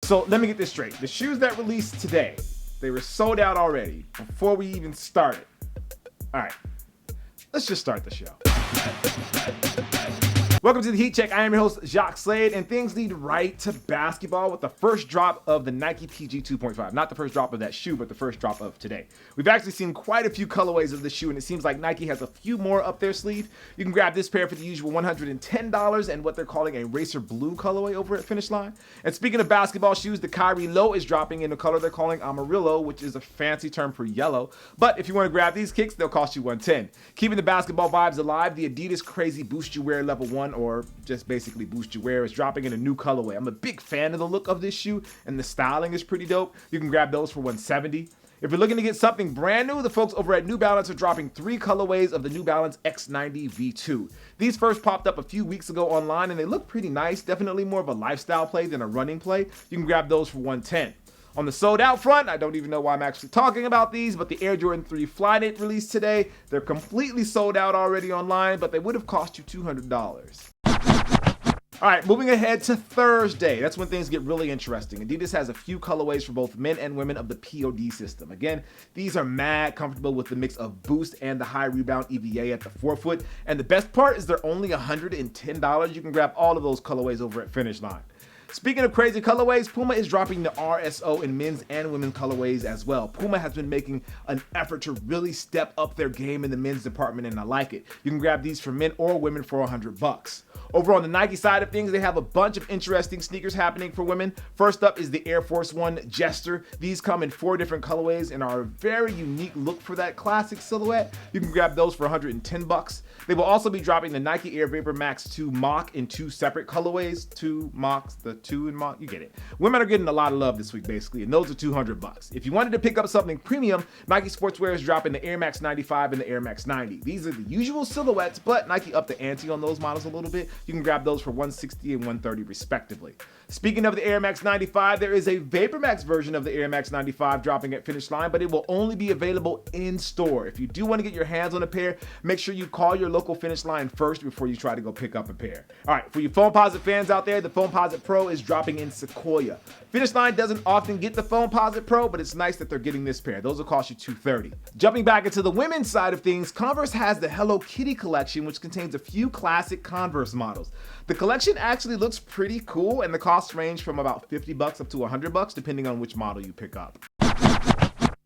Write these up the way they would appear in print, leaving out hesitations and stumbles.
So let me get this straight. The shoes that released today, they were sold out already before we even started. All right, let's just start the show. Welcome to the Heat Check. I am your host, Jacques Slade, and things lead right to basketball with the first drop of the Nike PG 2.5. Not the first drop of that shoe, but the first drop of today. We've actually seen quite a few colorways of the shoe, and it seems like Nike has a few more up their sleeve. You can grab this pair for the usual $110 and what they're calling a racer blue colorway over at Finish Line. And speaking of basketball shoes, the Kyrie low is dropping in a color they're calling Amarillo, which is a fancy term for yellow. But if you want to grab these kicks, they'll cost you $110. Keeping the basketball vibes alive, the Adidas Crazy Boost You Wear Level 1, or just basically Boost You Wear, is dropping in a new colorway. I'm a big fan of the look of this shoe, and the styling is pretty dope. You can grab those for $170. If you're looking to get something brand new, the folks over at New Balance are dropping 3 colorways of the New Balance X90 V2. These first popped up a few weeks ago online, and they look pretty nice. Definitely more of a lifestyle play than a running play. You can grab those for $110. On the sold out front, I don't even know why I'm actually talking about these, but the Air Jordan 3 Fyknit released today. They're completely sold out already online, but they would have cost you $200. All right, moving ahead to Thursday. That's when things get really interesting. Adidas has a few colorways for both men and women of the POD system. Again, these are mad comfortable with the mix of boost and the high rebound EVA at the forefoot. And the best part is they're only $110. You can grab all of those colorways over at Finish Line. Speaking of crazy colorways, PUMA is dropping the RSO in men's and women's colorways as well. PUMA has been making an effort to really step up their game in the men's department, and I like it. You can grab these for men or women for $100. Over on the Nike side of things, they have a bunch of interesting sneakers happening for women. First up is the Air Force One Jester. These come in 4 different colorways and are a very unique look for that classic silhouette. You can grab those for $110. They will also be dropping the Nike Air VAPORMAX 2 Mach in 2 separate colorways. 2 Machs, the 2 and Mach, you get it. Women are getting a lot of love this week, basically, and those are $200. If you wanted to pick up something premium, Nike Sportswear is dropping the Air Max 95 and the Air Max 90. These are the usual silhouettes, but Nike upped the ante on those models a little bit. You can grab those for $160 and $130 respectively. Speaking of the Air Max 95, there is a VAPORMAX version of the Air Max 95 dropping at Finish Line, but it will only be available in store. If you do want to get your hands on a pair, make sure you call your local Finish Line first before you try to go pick up a pair. All right, for you Foamposite fans out there, the Foamposite Pro is dropping in Sequioa. Finish Line doesn't often get the Foamposite Pro, but it's nice that they're getting this pair. Those will cost you $230. Jumping back into the women's side of things, Converse has the Hello Kitty collection, which contains a few classic Converse models. The collection actually looks pretty cool, and the costs range from about $50 up to $100, depending on which model you pick up.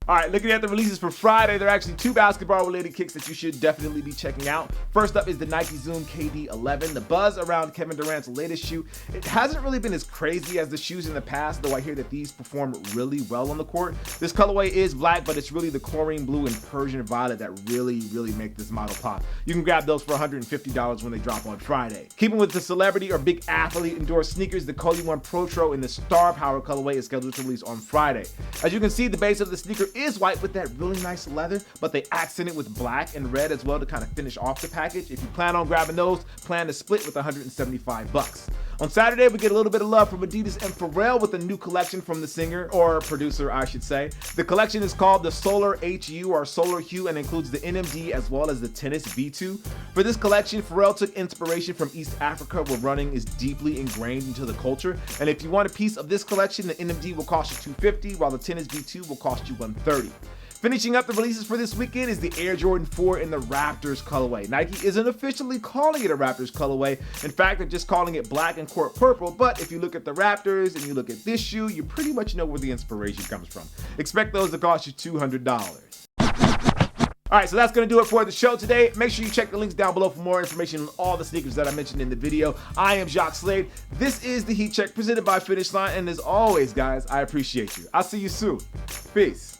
All right, looking at the releases for Friday, there are actually 2 basketball-related kicks that you should definitely be checking out. First up is the Nike Zoom KD11. The buzz around Kevin Durant's latest shoe, it hasn't really been as crazy as the shoes in the past, though I hear that these perform really well on the court. This colorway is black, but it's really the chlorine blue and Persian violet that really make this model pop. You can grab those for $150 when they drop on Friday. Keeping with the celebrity or big athlete-endorsed sneakers, the COOGI One Protro in the Star Power colorway is scheduled to release on Friday. As you can see, the base of the sneaker is white with that really nice leather, but they accent it with black and red as well to kind of finish off the package. If you plan on grabbing those, plan to split with $175. On Saturday, we get a little bit of love from Adidas and Pharrell with a new collection from the singer, or producer, I should say. The collection is called the Solar HU, or Solar Hue, and includes the NMD as well as the Tennis V2. For this collection, Pharrell took inspiration from East Africa, where running is deeply ingrained into the culture. And if you want a piece of this collection, the NMD will cost you $250, while the Tennis V2 will cost you $130. Finishing up the releases for this weekend is the Air Jordan 4 in the Raptors colorway. Nike isn't officially calling it a Raptors colorway. In fact, they're just calling it black and court purple, but if you look at the Raptors and you look at this shoe, you pretty much know where the inspiration comes from. Expect those to cost you $200. All right, so that's going to do it for the show today. Make sure you check the links down below for more information on all the sneakers that I mentioned in the video. I am Jacques Slade. This is the Heat Check presented by Finish Line, and as always, guys, I appreciate you. I'll see you soon. Peace.